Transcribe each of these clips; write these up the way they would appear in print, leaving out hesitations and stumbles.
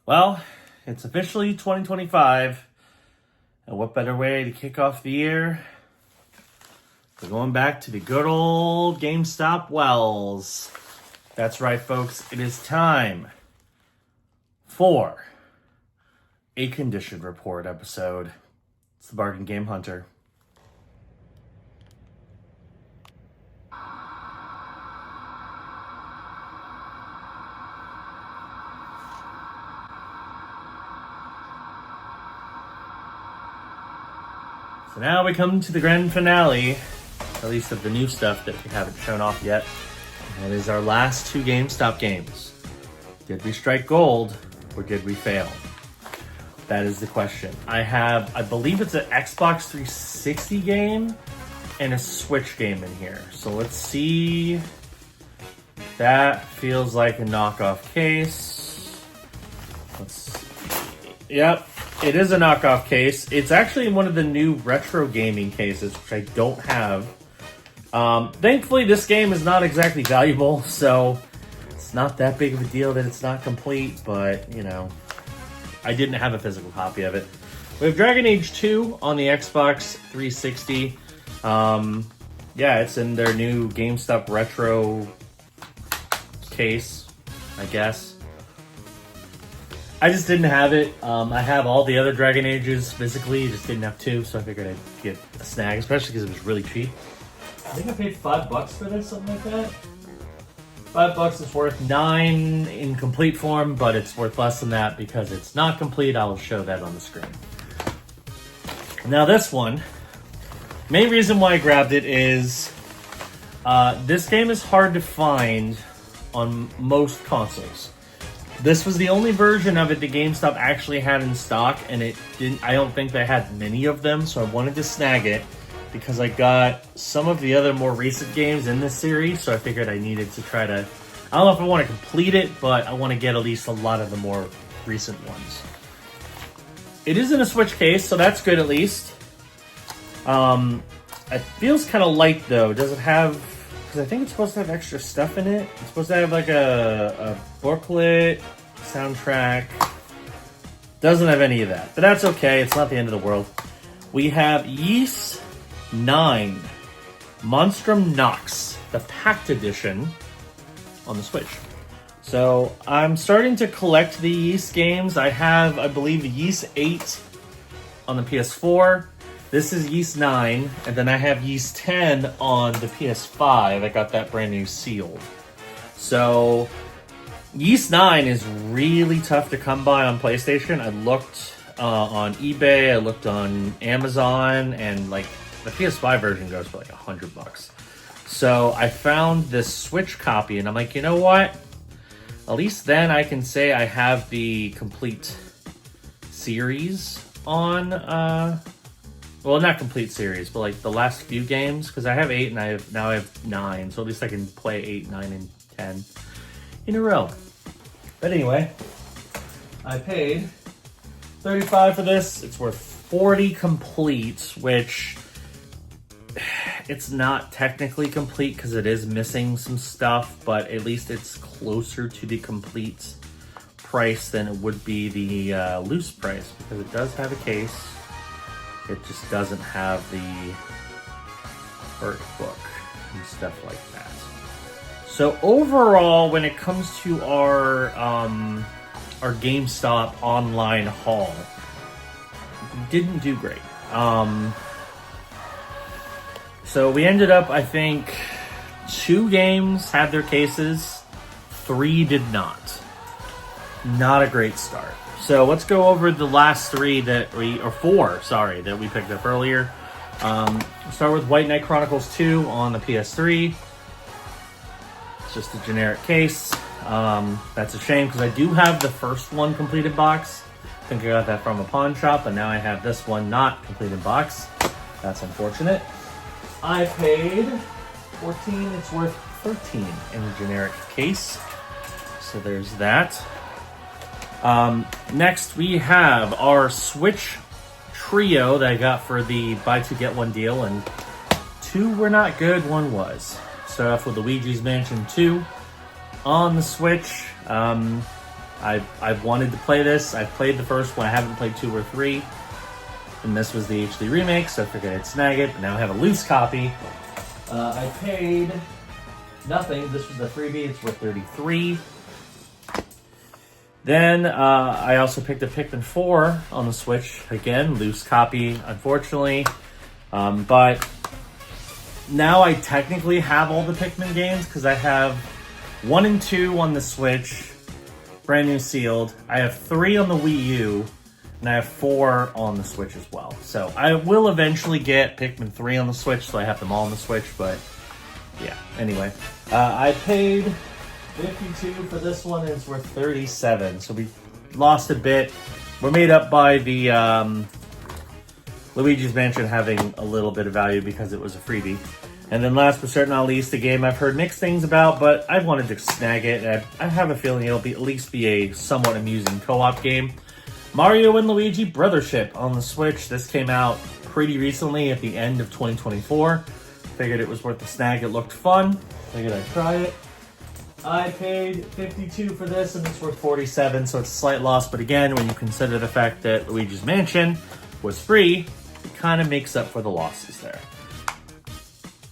Well, it's officially 2025, and what better way to kick off the year than going back to the good old GameStop wells. That's right, folks. It is time for a condition report episode. It's the Bargain Game Hunter. So now we come to the grand finale, at least of the new stuff that we haven't shown off yet. And it is our last two GameStop games. Did we strike gold or did we fail? That is the question. I believe it's an Xbox 360 game and a Switch game in here. So let's see. That feels like a knockoff case. Let's see. Yep. It is a knockoff case. It's actually one of the new retro gaming cases, which I don't have. Thankfully, this game is not exactly valuable, so it's not that big of a deal that it's not complete, but, you know, I didn't have a physical copy of it. We have Dragon Age 2 on the Xbox 360. Yeah, it's in their new GameStop retro case, I guess. I just didn't have it. I have all the other Dragon Ages physically, just didn't have two, so I figured I'd get a snag, especially because it was really cheap. I think I paid $5 for this, something like that. $5 is worth $9 in complete form, but it's worth less than that because it's not complete. I'll show that on the screen. Now this one, main reason why I grabbed it is this game is hard to find on most consoles. This was the only version of it that GameStop actually had in stock, and I don't think they had many of them, so I wanted to snag it because I got some of the other more recent games in this series, so I figured I needed to try to, I don't know if I want to complete it, but I want to get at least a lot of the more recent ones. It is in a Switch case, so that's good at least. It feels kind of light though. Does it have, because I think it's supposed to have extra stuff in it. It's supposed to have like a booklet, soundtrack. Doesn't have any of that, but that's okay. It's not the end of the world. We have Ys 9 Monstrum Nox, the packed edition on the Switch. So I'm starting to collect the Ys games. I have, I believe, Ys 8 on the PS4. This is Ys 9, and then I have Ys 10 on the PS5. I got that brand new sealed. So Ys 9 is really tough to come by on PlayStation. I looked on eBay, I looked on Amazon, and like the PS5 version goes for like $100. So I found this Switch copy, and I'm like, you know what? At least then I can say I have the complete series on, well, not complete series, but like the last few games, because I have 8 and now I have 9, so at least I can play 8, 9, and 10 in a row. But anyway, I paid $35 for this. It's worth $40 complete, which it's not technically complete because it is missing some stuff, but at least it's closer to the complete price than it would be the loose price, because it does have a case. It just doesn't have the art book and stuff like that. So overall, when it comes to our GameStop online haul, didn't do great. So we ended up, I think, 2 games had their cases, 3 did not. Not a great start. So let's go over the last 3 that or 4, sorry, that we picked up earlier. Start with White Knight Chronicles 2 on the PS3. It's just a generic case. That's a shame because I do have the first one completed box. I think I got that from a pawn shop, but now I have this one not completed box. That's unfortunate. I paid $14. It's worth $13 in a generic case. So there's that. Next we have our Switch Trio that I got for the buy 2 get 1 deal, and 2 were not good, 1 was. Start off with Luigi's Mansion 2 on the Switch. I've wanted to play this. I've played the first one. I haven't played 2 or 3. And this was the HD remake, so I figured I'd snag it. But now I have a loose copy. I paid nothing. This was a freebie. It's worth $33. Then I also picked up Pikmin 4 on the Switch. Again, loose copy, unfortunately. But now I technically have all the Pikmin games because I have 1 and 2 on the Switch, brand new sealed. I have 3 on the Wii U, and I have 4 on the Switch as well. So I will eventually get Pikmin 3 on the Switch, so I have them all on the Switch, but yeah. Anyway, I paid $52 for this one, and it's worth $37. So we lost a bit. We're made up by the Luigi's Mansion having a little bit of value because it was a freebie. And then last but certainly not least, a game I've heard mixed things about, but I wanted to snag it. And I have a feeling it'll at least be a somewhat amusing co-op game. Mario and Luigi Brothership on the Switch. This came out pretty recently at the end of 2024. Figured it was worth the snag. It looked fun. Figured I'd try it. I paid $52 for this, and it's worth $47, so it's a slight loss. But again, when you consider the fact that Luigi's Mansion was free, it kind of makes up for the losses there.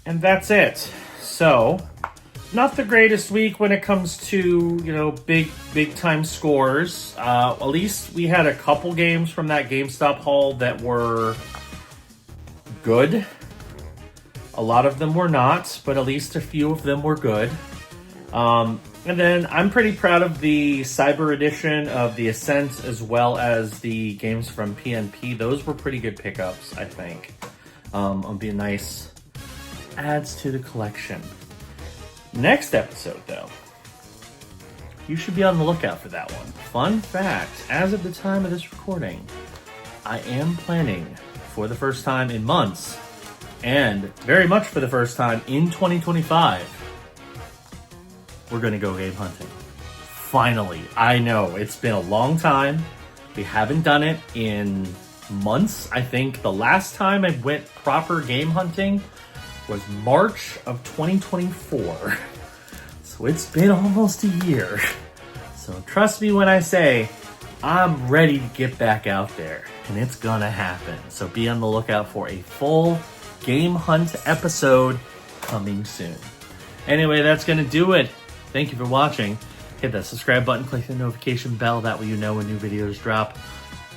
And that's it. So, not the greatest week when it comes to, you know, big time scores. At least we had a couple games from that GameStop haul that were good. A lot of them were not, but at least a few of them were good. And then I'm pretty proud of the Cyber Edition of the Ascent as well as the games from PNP. Those were pretty good pickups, I think. It'll be nice adds to the collection. Next episode, though, you should be on the lookout for that one. Fun fact, as of the time of this recording, I am planning for the first time in months, and very much for the first time in 2025, we're going to go game hunting. Finally. I know, it's been a long time. We haven't done it in months. I think the last time I went proper game hunting was March of 2024. So it's been almost a year. So trust me when I say I'm ready to get back out there, and it's gonna happen. So be on the lookout for a full game hunt episode coming soon. Anyway, that's gonna do it. Thank you for watching. Hit that subscribe button, click the notification bell, that way you know when new videos drop.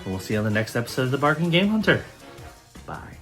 And we'll see you on the next episode of The Barking Game Hunter. Bye.